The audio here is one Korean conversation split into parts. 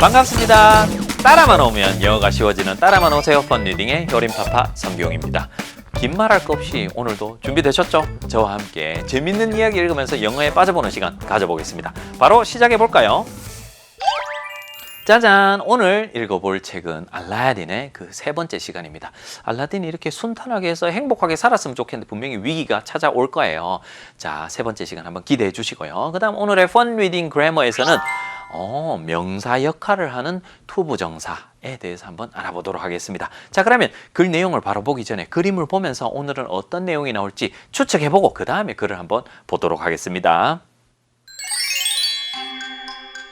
반갑습니다. 따라만 오면 영어가 쉬워지는 따라만 오세요 펀리딩의 효림파파 성경입니다. 긴 말할 것 없이 오늘도 준비되셨죠? 저와 함께 재밌는 이야기 읽으면서 영어에 빠져보는 시간 가져보겠습니다. 바로 시작해 볼까요? 짜잔! 오늘 읽어볼 책은 알라딘의 그 세 번째 시간입니다. 알라딘이 이렇게 순탄하게 해서 행복하게 살았으면 좋겠는데 분명히 위기가 찾아올 거예요. 자, 세 번째 시간 한번 기대해 주시고요. 그 다음 오늘의 Fun Reading Grammar에서는 명사 역할을 하는 투부정사에 대해서 한번 알아보도록 하겠습니다. 자, 그러면 글 내용을 바로 보기 전에 그림을 보면서 오늘은 어떤 내용이 나올지 추측해보고 그 다음에 글을 한번 보도록 하겠습니다.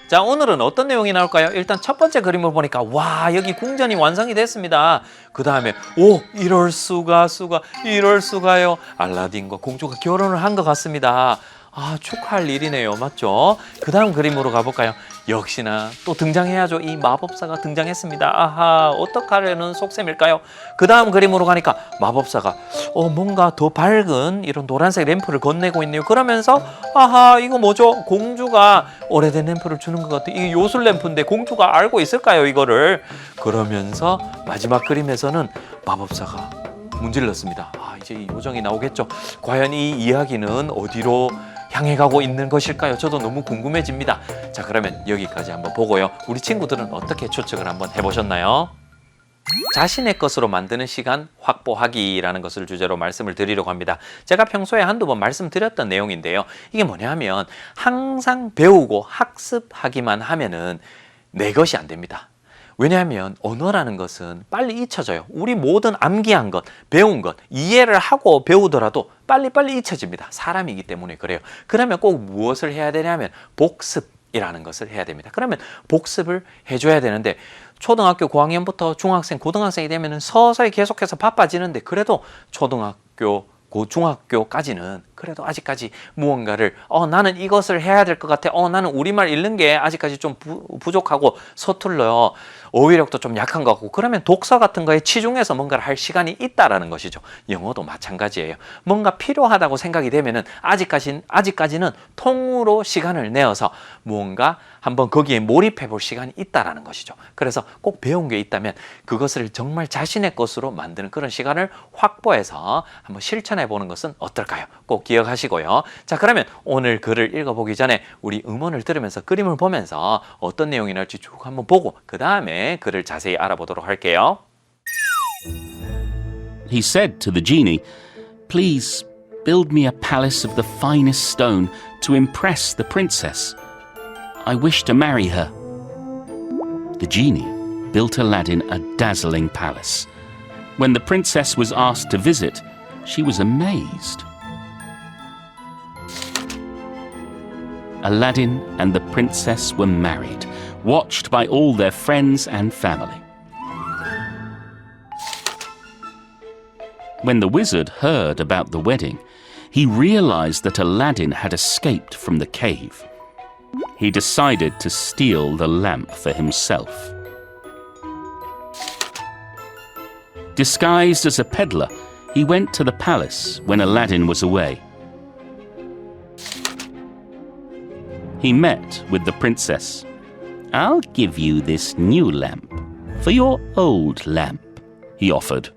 자, 오늘은 어떤 내용이 나올까요? 일단 첫 번째 그림을 보니까 와, 여기 궁전이 완성이 됐습니다. 그 다음에 이럴 수가요. 알라딘과 공주가 결혼을 한 것 같습니다. 아, 축하할 일이네요. 맞죠? 그 다음 그림으로 가볼까요? 역시나 또 등장해야죠. 이 마법사가 등장했습니다. 아하, 어떡하려는 속셈일까요? 그 다음 그림으로 가니까 마법사가 뭔가 더 밝은 이런 노란색 램프를 건네고 있네요. 그러면서 아하, 이거 뭐죠? 공주가 오래된 램프를 주는 것 같아요. 이게 요술 램프인데 공주가 알고 있을까요? 이거를. 그러면서 마지막 그림에서는 마법사가 문제를 넣습니다. 아, 이제 이 요정이 나오겠죠. 과연 이 이야기는 어디로 향해 가고 있는 것일까요? 저도 너무 궁금해집니다. 자, 그러면 여기까지 한번 보고요. 우리 친구들은 어떻게 추측을 한번 해보셨나요? 자신의 것으로 만드는 시간 확보하기라는 것을 주제로 말씀을 드리려고 합니다. 제가 평소에 한두 번 말씀드렸던 내용인데요. 이게 뭐냐 하면 항상 배우고 학습하기만 하면은 내 것이 안 됩니다. 왜냐하면 언어라는 것은 빨리 잊혀져요. 우리 모든 암기한 것, 배운 것, 이해를 하고 배우더라도 빨리빨리 잊혀집니다. 사람이기 때문에 그래요. 그러면 꼭 무엇을 해야 되냐면 복습이라는 것을 해야 됩니다. 그러면 복습을 해줘야 되는데 초등학교 고학년부터 중학생, 고등학생이 되면 서서히 계속해서 바빠지는데 그래도 초등학교, 중학교까지는 그래도 아직까지 무언가를 나는 이것을 해야 될 것 같아. 나는 우리말 읽는 게 아직까지 좀 부족하고 서툴러요. 어휘력도 좀 약한 것 같고 그러면 독서 같은 거에 치중해서 뭔가를 할 시간이 있다라는 것이죠. 영어도 마찬가지예요. 뭔가 필요하다고 생각이 되면은 아직까지는 통으로 시간을 내어서 무언가 한번 거기에 몰입해 볼 시간이 있다라는 것이죠. 그래서 꼭 배운 게 있다면 그것을 정말 자신의 것으로 만드는 그런 시간을 확보해서 한번 실천해 보는 것은 어떨까요? 꼭 기억하시고요. 자, 그러면 오늘 글을 읽어보기 전에 우리 음원을 들으면서 그림을 보면서 어떤 내용이 나올지 쭉 한번 보고 그 다음에 글을 자세히 알아보도록 할게요. He said to the genie, "Please build me a palace of the finest stone to impress the princess. I wish to marry her." The genie built Aladdin a dazzling palace. When the princess was asked to visit, she was amazed. Aladdin and the princess were married, watched by all their friends and family. When the wizard heard about the wedding, he realized that Aladdin had escaped from the cave. He decided to steal the lamp for himself. Disguised as a peddler, he went to the palace when Aladdin was away. He met with the princess. "I'll give you this new lamp for your old lamp," he offered.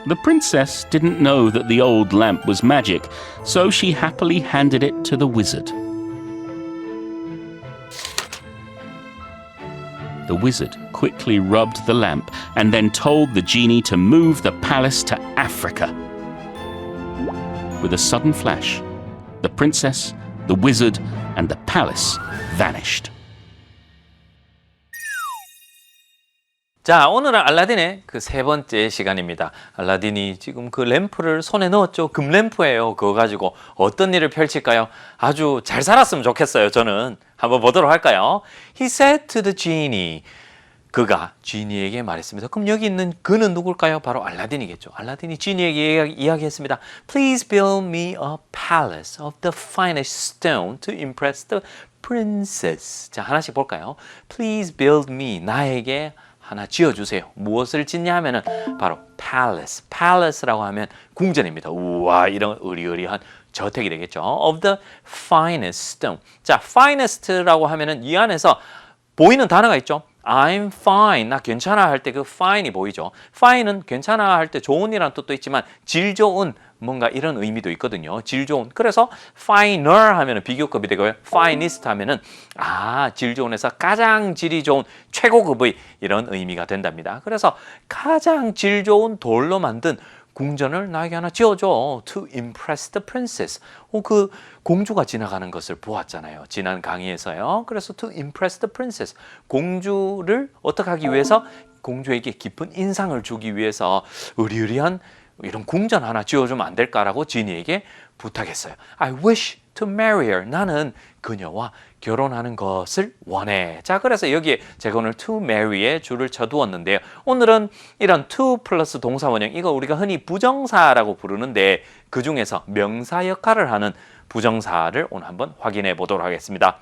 The princess didn't know that the old lamp was magic, so she happily handed it to the wizard. The wizard quickly rubbed the lamp and then told the genie to move the palace to Africa. With a sudden flash, the princess, the wizard, and the palace vanished. 자, 오늘은 알라딘의 그 세 번째 시간입니다. 알라딘이 지금 그 램프를 손에 넣었죠. 금램프예요. 그거 가지고 어떤 일을 펼칠까요? 아주 잘 살았으면 좋겠어요. 저는 한번 보도록 할까요? He said to the genie. 그가 지니에게 말했습니다. 그럼 여기 있는 그는 누굴까요? 바로 알라딘이겠죠. 알라딘이 지니에게 이야기했습니다. Please build me a palace of the finest stone to impress the princess. 자, 하나씩 볼까요? Please build me. 나에게 하나 지어주세요. 무엇을 짓냐 하면은 바로 palace. palace라고 하면 궁전입니다. 우와, 이런 의리의리한 저택이 되겠죠. of the finest stone. 자, finest라고 하면은 이 안에서 보이는 단어가 있죠. I'm fine. 나 괜찮아 할 때 그 fine이 보이죠. fine은 괜찮아 할 때 좋은이라는 뜻도 있지만 질 좋은 뭔가 이런 의미도 있거든요. 질 좋은. 그래서 finer 하면은 비교급이 되고요. finest 하면은 질 좋은에서 가장 질이 좋은 최고급의 이런 의미가 된답니다. 그래서 가장 질 좋은 돌로 만든 궁전을 나에게 하나 지어줘. To impress the princess. 그 공주가 지나가는 것을 보았잖아요. 지난 강의에서요. 그래서 to impress the princess. 공주를 어떻게 하기 위해서 공주에게 깊은 인상을 주기 위해서 의리의리한 이런 궁전 하나 지어주면 안 될까라고 지니에게 부탁했어요. I wish to marry her. 나는 그녀와 결혼하는 것을 원해. 자, 그래서 여기에 제가 오늘 to marry에 줄을 쳐두었는데요. 오늘은 이런 to 플러스 동사 원형, 이거 우리가 흔히 부정사라고 부르는데 그 중에서 명사 역할을 하는 부정사를 오늘 한번 확인해 보도록 하겠습니다.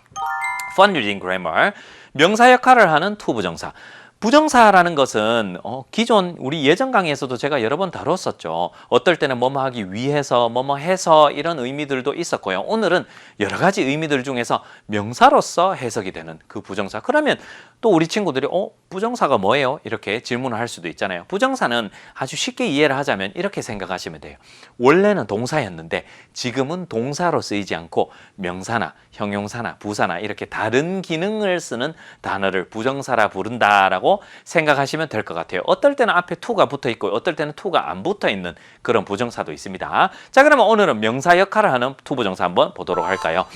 Fun using grammar. 명사 역할을 하는 to 부정사. 부정사라는 것은 기존 우리 예전 강의에서도 제가 여러 번 다뤘었죠. 어떨 때는 뭐뭐 하기 위해서, 뭐뭐 해서 이런 의미들도 있었고요. 오늘은 여러 가지 의미들 중에서 명사로서 해석이 되는 그 부정사. 그러면 또 우리 친구들이 부정사가 뭐예요? 이렇게 질문을 할 수도 있잖아요. 부정사는 아주 쉽게 이해를 하자면 이렇게 생각하시면 돼요. 원래는 동사였는데 지금은 동사로 쓰이지 않고 명사나 형용사나 부사나 이렇게 다른 기능을 쓰는 단어를 부정사라 부른다라고 생각하시면 될 것 같아요. 어떨 때는 앞에 to가 붙어 있고 어떨 때는 to가 안 붙어 있는 그런 부정사도 있습니다. 자, 그러면 오늘은 명사 역할을 하는 to 부정사 한번 보도록 할까요?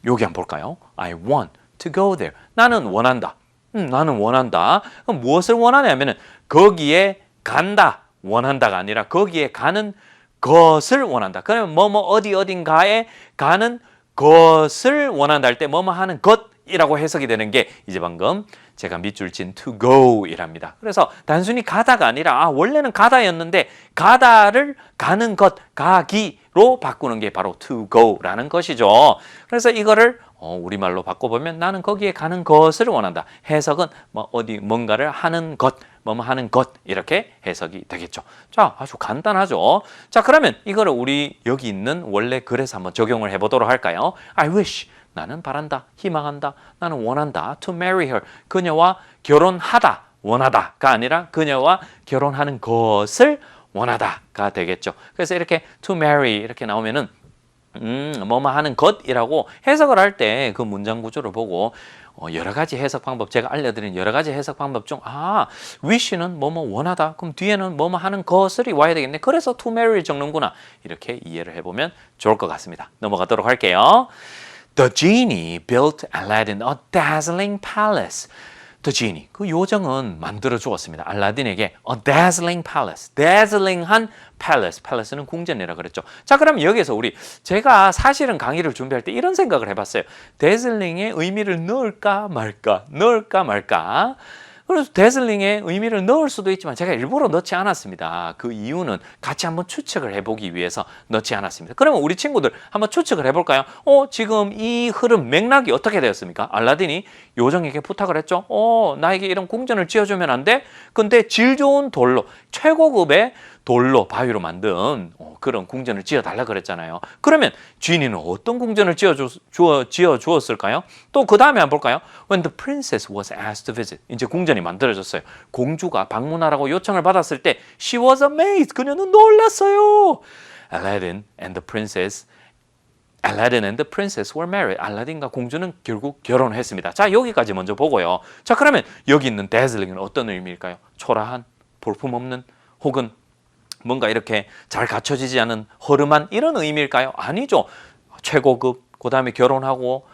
여기 한번 볼까요? I want to go there. 나는 원한다. 나는 원한다. 그럼 무엇을 원하냐면은 거기에 간다. 원한다가 아니라 거기에 가는 것을 원한다. 그러면 뭐뭐 어딘가에 가는 것을 원한다 할 때 뭐뭐 하는 것이라고 해석이 되는 게 이제 방금 제가 밑줄 친 to go 이랍니다. 그래서 단순히 가다가 아니라 원래는 가다였는데 가다를 가는 것, 가기로 바꾸는 게 바로 to go라는 것이죠. 그래서 이거를 우리말로 바꿔보면 나는 거기에 가는 것을 원한다. 해석은 뭔가를 하는 것, 뭐뭐 하는 것 이렇게 해석이 되겠죠. 자, 아주 간단하죠. 자, 그러면 이거를 우리 여기 있는 원래 글에서 한번 적용을 해보도록 할까요? I wish. 나는 바란다, 희망한다, 나는 원한다. To marry her. 그녀와 결혼하다, 원하다가 아니라 그녀와 결혼하는 것을 원하다가 되겠죠. 그래서 이렇게 to marry 이렇게 나오면은 뭐뭐 하는 것이라고 해석을 할 때 그 문장 구조를 보고 여러 가지 해석 방법, 제가 알려드린 여러 가지 해석 방법 중 wish는 뭐뭐 원하다. 그럼 뒤에는 뭐뭐 하는 것을이 와야 되겠네. 그래서 to marry 적는구나. 이렇게 이해를 해보면 좋을 것 같습니다. 넘어가도록 할게요. The genie built Aladdin a dazzling palace. The genie, 그 요정은 만들어 주었습니다. 알라딘에게 a dazzling palace, dazzling한 palace, palace는 궁전이라 그랬죠. 자, 그럼 여기서 제가 사실은 강의를 준비할 때 이런 생각을 해봤어요. dazzling의 의미를 넣을까 말까, 넣을까 말까. 그래서 dazzling의 의미를 넣을 수도 있지만 제가 일부러 넣지 않았습니다. 그 이유는 같이 한번 추측을 해보기 위해서 넣지 않았습니다. 그러면 우리 친구들 한번 추측을 해볼까요? 지금 이 흐름 맥락이 어떻게 되었습니까? 알라딘이 요정에게 부탁을 했죠. 나에게 이런 궁전을 지어주면 안 돼? 근데 질 좋은 돌로, 최고급의 돌로, 바위로 만든 그런 궁전을 지어달라 그랬잖아요. 그러면 지니는 어떤 궁전을 지어주었을까요? 또 그 다음에 한번 볼까요? When the princess was asked to visit. 이제 궁전이 만들어졌어요. 공주가 방문하라고 요청을 받았을 때 She was amazed. 그녀는 놀랐어요. Aladdin and the princess were married. 알라딘과 공주는 결국 결혼했습니다. 자, 여기까지 먼저 보고요. 자, 그러면 여기 있는 dazzling은 어떤 의미일까요? 초라한, 볼품없는, 혹은 뭔가 이렇게 잘 갖춰지지 않은 허름한 이런 의미일까요? 아니죠. 최고급, 그 다음에 결혼하고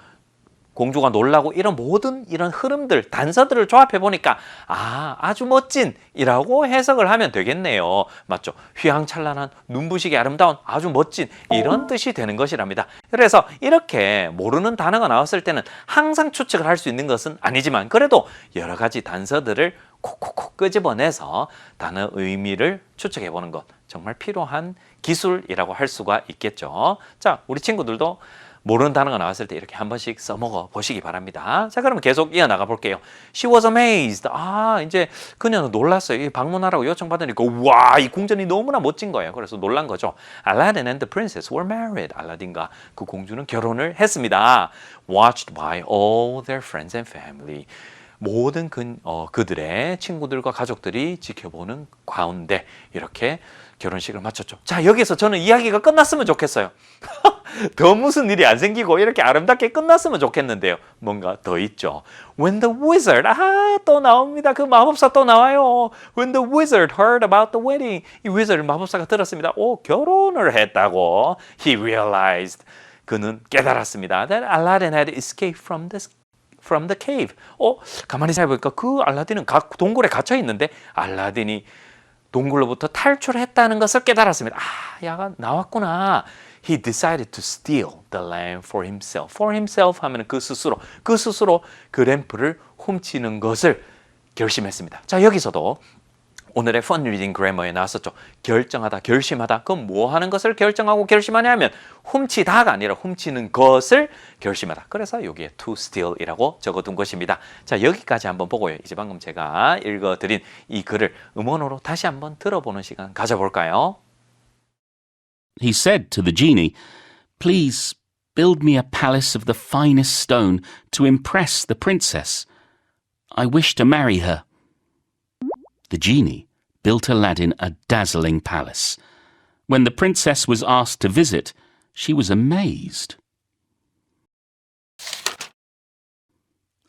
공주가 놀라고 이런 모든 이런 흐름들, 단서들을 조합해 보니까 아주 멋진이라고 해석을 하면 되겠네요. 맞죠? 휘황찬란한, 눈부시게 아름다운, 아주 멋진 이런 뜻이 되는 것이랍니다. 그래서 이렇게 모르는 단어가 나왔을 때는 항상 추측을 할 수 있는 것은 아니지만 그래도 여러 가지 단서들을 콕콕콕 끄집어내서 단어 의미를 추측해 보는 것 정말 필요한 기술이라고 할 수가 있겠죠. 자, 우리 친구들도 모르는 단어가 나왔을 때 이렇게 한 번씩 써먹어 보시기 바랍니다. 자, 그러면 계속 이어나가 볼게요. She was amazed. 이제 그녀는 놀랐어요. 이 방문하라고 요청받으니까 와, 이 궁전이 너무나 멋진 거예요. 그래서 놀란 거죠. Aladdin and the princess were married. 알라딘과 그 공주는 결혼을 했습니다. Watched by all their friends and family. 모든 그들의 친구들과 가족들이 지켜보는 가운데 이렇게 결혼식을 마쳤죠. 자, 여기서 저는 이야기가 끝났으면 좋겠어요. 더 무슨 일이 안 생기고 이렇게 아름답게 끝났으면 좋겠는데요. 뭔가 더 있죠. When the wizard, 또 나옵니다. 그 마법사 또 나와요. When the wizard heard about the wedding, 이 wizard 마법사가 들었습니다. 결혼을 했다고. He realized, 그는 깨달았습니다. That Aladdin had escaped from the cave. 가만히 생각해보니까 그 알라딘은 동굴에 갇혀 있는데 알라딘이 동굴로부터 탈출했다는 것을 깨달았습니다. 야가 나왔구나. He decided to steal the lamp for himself. For himself 하면 그 스스로 그 램프를 훔치는 것을 결심했습니다. 자, 여기서도 오늘의 Fun Reading Grammar에 나왔었죠. 결정하다, 결심하다. 그럼 뭐 하는 것을 결정하고 결심하냐 하면 훔치다가 아니라 훔치는 것을 결심하다. 그래서 여기에 to steal이라고 적어둔 것입니다. 자, 여기까지 한번 보고요. 이제 방금 제가 읽어드린 이 글을 음원으로 다시 한번 들어보는 시간 가져볼까요? He said to the genie, "Please build me a palace of the finest stone to impress the princess. I wish to marry her." The genie built Aladdin a dazzling palace. When the princess was asked to visit, she was amazed.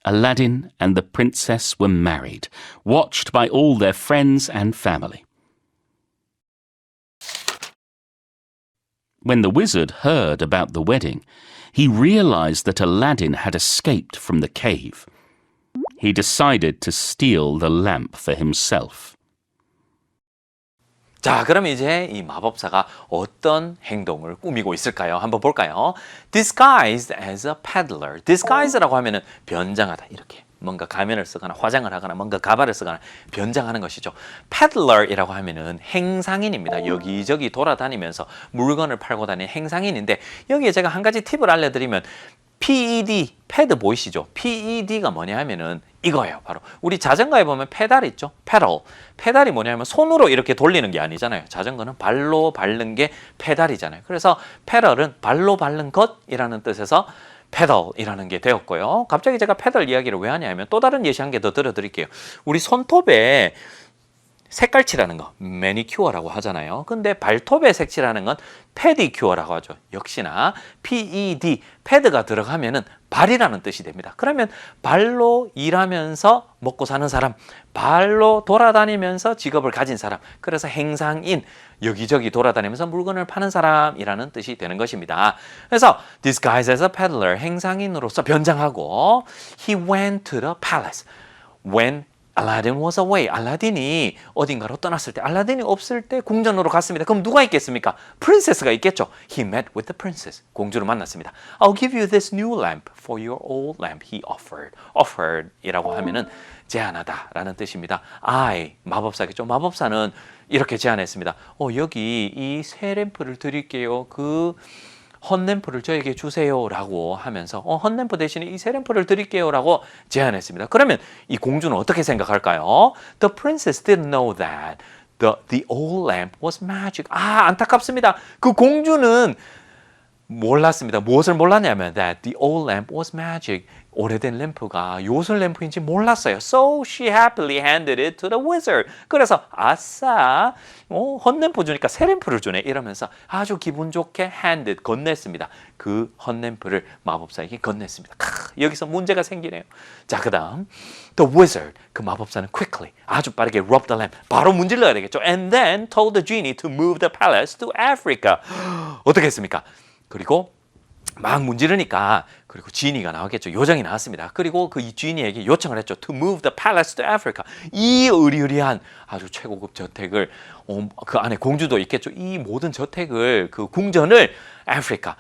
Aladdin and the princess were married, watched by all their friends and family. When the wizard heard about the wedding, he realized that Aladdin had escaped from the cave. He decided to steal the lamp for himself. 자, 그럼 이제 이 마법사가 어떤 행동을 꾸미고 있을까요? 한번 볼까요? Disguised as a peddler. Disguise라고 하면은 변장하다. 이렇게 뭔가 가면을 쓰거나 화장을 하거나 뭔가 가발을 쓰거나 변장하는 것이죠. peddler이라고 하면은 행상인입니다. 여기저기 돌아다니면서 물건을 팔고 다니는 행상인인데 여기에 제가 한 가지 팁을 알려드리면 PED, 패드 보이시죠? PED가 뭐냐 하면은 이거예요. 바로 우리 자전거에 보면 페달 있죠? 페달. 페달이 뭐냐면 손으로 이렇게 돌리는 게 아니잖아요. 자전거는 발로 밟는 게 페달이잖아요. 그래서 페달은 발로 밟는 것이라는 뜻에서 페달이라는 게 되었고요. 갑자기 제가 페달 이야기를 왜 하냐면 또 다른 예시 한 개 더 들어드릴게요. 우리 손톱에 색깔 칠하는 거 매니큐어라고 하잖아요. 근데 발톱에 색칠하는 건 페디큐어라고 하죠. 역시나 PED, 패드가 들어가면은 발이라는 뜻이 됩니다. 그러면 발로 일하면서 먹고 사는 사람, 발로 돌아다니면서 직업을 가진 사람, 그래서 행상인, 여기저기 돌아다니면서 물건을 파는 사람이라는 뜻이 되는 것입니다. 그래서 disguised as a peddler, 행상인으로서 변장하고 he went to the palace when Aladdin was away. 알라딘이 어딘가로 떠났을 때, 알라딘이 없을 때 궁전으로 갔습니다. 그럼 누가 있겠습니까? 프린세스가 있겠죠. He met with the princess. 공주를 만났습니다. I'll give you this new lamp for your old lamp. He offered. offered이라고 하면은 제안하다라는 뜻입니다. 마법사겠죠. 마법사는 이렇게 제안했습니다. 여기 이 새 램프를 드릴게요. 그 헛램프를 저에게 주세요 라고 하면서 헛램프 대신에 이 새 램프를 드릴게요 라고 제안했습니다. 그러면 이 공주는 어떻게 생각할까요? The princess didn't know that the old lamp was magic. 안타깝습니다. 그 공주는 몰랐습니다. 무엇을 몰랐냐면 that the old lamp was magic. 오래된 램프가 요술 램프인지 몰랐어요. So she happily handed it to the wizard. 그래서 아싸, 헛램프 주니까 새 램프를 주네 이러면서 아주 기분 좋게 handed, 건넸습니다. 그 헛램프를 마법사에게 건넸습니다. 여기서 문제가 생기네요. 자, 그 다음 the wizard, 그 마법사는 quickly, 아주 빠르게 rub the lamp, 바로 문질러야 되겠죠. And then told the genie to move the palace to Africa. 어떻게 했습니까? 그리고 막 문지르니까 그리고 지니가 나왔겠죠. 요정이 나왔습니다. 그리고 그 지니에게 요청을 했죠. To move the palace to Africa. 이 의리의리한 아주 최고급 저택을 그 안에 공주도 있겠죠. 이 모든 저택을 그 궁전을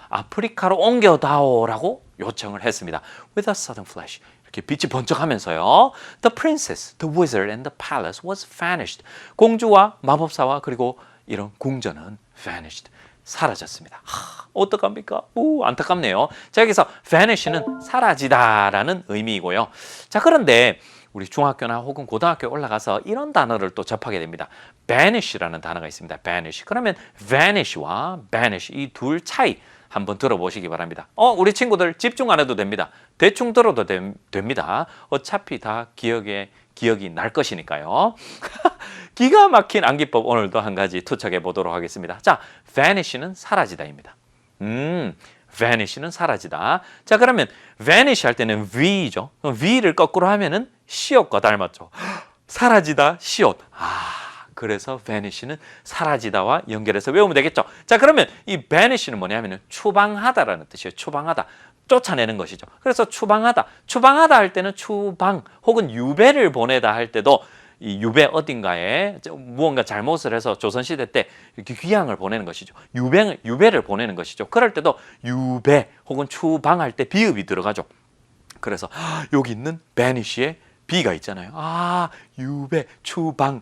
아프리카로 옮겨다오라고 요청을 했습니다. With a sudden flash. 이렇게 빛이 번쩍하면서요. The princess, the wizard and the palace was vanished. 공주와 마법사와 그리고 이런 궁전은 vanished, 사라졌습니다. 어떡합니까? 안타깝네요. 자, 여기서 vanish는 사라지다라는 의미이고요. 자, 그런데 우리 중학교나 혹은 고등학교에 올라가서 이런 단어를 또 접하게 됩니다. banish라는 단어가 있습니다. banish. 그러면 vanish와 banish 이 둘 차이 한번 들어보시기 바랍니다. 우리 친구들 집중 안 해도 됩니다. 대충 들어도 됩니다. 어차피 다 기억이 날 것이니까요. 기가 막힌 암기법 오늘도 한 가지 투척해 보도록 하겠습니다. 자, vanish는 사라지다입니다. vanish는 사라지다. 자, 그러면 vanish 할 때는 v죠. v를 거꾸로 하면은 시옷과 닮았죠. 사라지다, 시옷. 그래서 vanish는 사라지다와 연결해서 외우면 되겠죠. 자, 그러면 이 vanish는 뭐냐면은 추방하다라는 뜻이에요. 추방하다. 쫓아내는 것이죠. 그래서 추방하다. 추방하다 할 때는 추방 혹은 유배를 보내다 할 때도 이 유배 어딘가에 무언가 잘못을 해서 조선시대 때 이렇게 귀향을 보내는 것이죠. 유배를 보내는 것이죠. 그럴 때도 유배 혹은 추방할 때 비읍이 들어가죠. 그래서 여기 있는 vanish에 B가 있잖아요. 유배, 추방.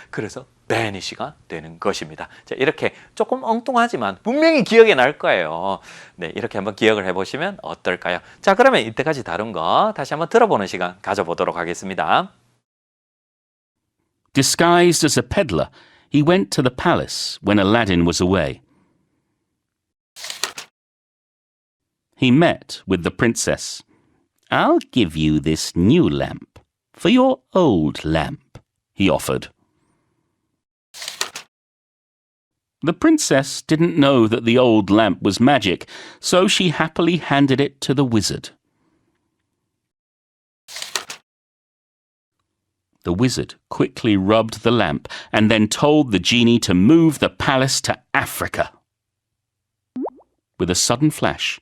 그래서 vanish가 되는 것입니다. 자, 이렇게 조금 엉뚱하지만 분명히 기억에 날 거예요. 네, 이렇게 한번 기억을 해보시면 어떨까요? 자, 그러면 이때까지 다룬 거 다시 한번 들어보는 시간 가져보도록 하겠습니다. Disguised as a peddler, he went to the palace when Aladdin was away. He met with the princess. I'll give you this new lamp for your old lamp, he offered. The princess didn't know that the old lamp was magic, so she happily handed it to the wizard. The wizard quickly rubbed the lamp and then told the genie to move the palace to Africa. With a sudden flash,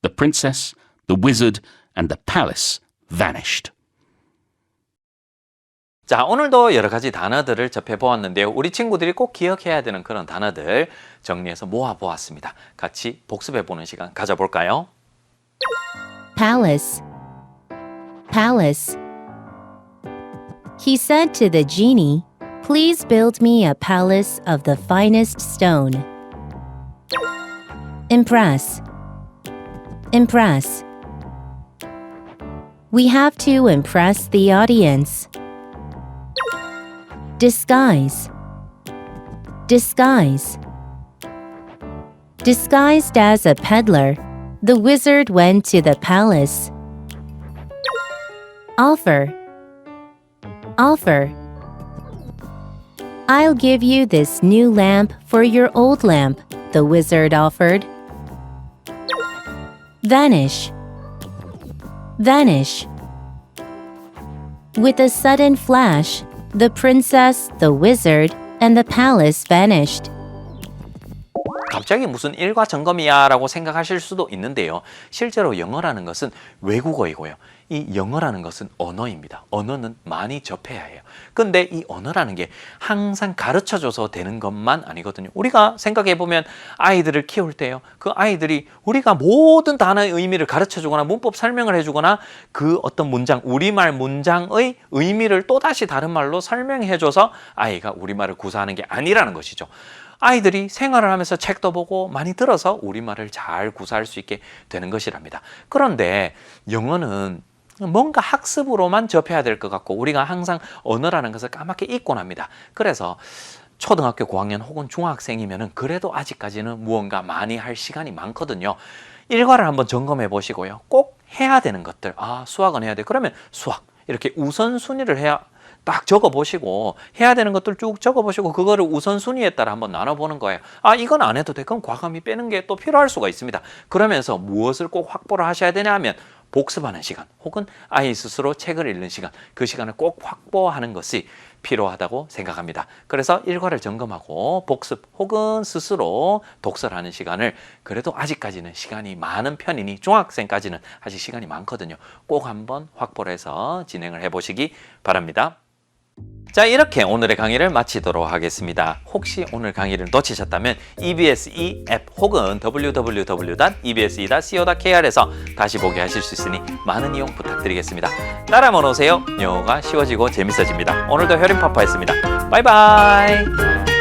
the princess, the wizard, and the palace vanished. 자, 오늘도 여러 가지 단어들을 접해보았는데요. 우리 친구들이 꼭 기억해야 되는 그런 단어들 정리해서 모아보았습니다. 같이 복습해보는 시간 가져볼까요? Palace. Palace. He said to the genie, "Please build me a palace of the finest stone." Impress. Impress. We have to impress the audience. Disguise. Disguise. Disguised as a peddler, the wizard went to the palace. Offer. Offer. I'll give you this new lamp for your old lamp, the wizard offered. Vanish. Vanish. With a sudden flash, the princess, the wizard, and the palace vanished. 갑자기 무슨 일과 점검이야 라고 생각하실 수도 있는데요. 실제로 영어라는 것은 외국어이고요. 이 영어라는 것은 언어입니다. 언어는 많이 접해야 해요. 근데 이 언어라는 게 항상 가르쳐줘서 되는 것만 아니거든요. 우리가 생각해보면 아이들을 키울 때요. 그 아이들이 우리가 모든 단어의 의미를 가르쳐주거나 문법 설명을 해주거나 그 어떤 문장, 우리말 문장의 의미를 또다시 다른 말로 설명해줘서 아이가 우리말을 구사하는 게 아니라는 것이죠. 아이들이 생활을 하면서 책도 보고 많이 들어서 우리말을 잘 구사할 수 있게 되는 것이랍니다. 그런데 영어는 뭔가 학습으로만 접해야 될 것 같고 우리가 항상 언어라는 것을 까맣게 잊곤 합니다. 그래서 초등학교 고학년 혹은 중학생이면은 그래도 아직까지는 무언가 많이 할 시간이 많거든요. 일과를 한번 점검해 보시고요. 꼭 해야 되는 것들, 수학은 해야 돼. 그러면 수학 이렇게 우선순위를 해야 딱 적어보시고 해야 되는 것들 쭉 적어보시고 그거를 우선순위에 따라 한번 나눠보는 거예요. 이건 안 해도 돼. 그럼 과감히 빼는 게 또 필요할 수가 있습니다. 그러면서 무엇을 꼭 확보를 하셔야 되냐 하면 복습하는 시간 혹은 아이 스스로 책을 읽는 시간, 그 시간을 꼭 확보하는 것이 필요하다고 생각합니다. 그래서 일과를 점검하고 복습 혹은 스스로 독서를 하는 시간을 그래도 아직까지는 시간이 많은 편이니 중학생까지는 아직 시간이 많거든요. 꼭 한번 확보를 해서 진행을 해보시기 바랍니다. 자, 이렇게 오늘의 강의를 마치도록 하겠습니다. 혹시 오늘 강의를 놓치셨다면 EBS 앱 혹은 www.ebse.co.kr에서 다시 보게 하실 수 있으니 많은 이용 부탁드리겠습니다. 따라만 오세요. 영어가 쉬워지고 재밌어집니다. 오늘도 효림파파였습니다. 바이바이.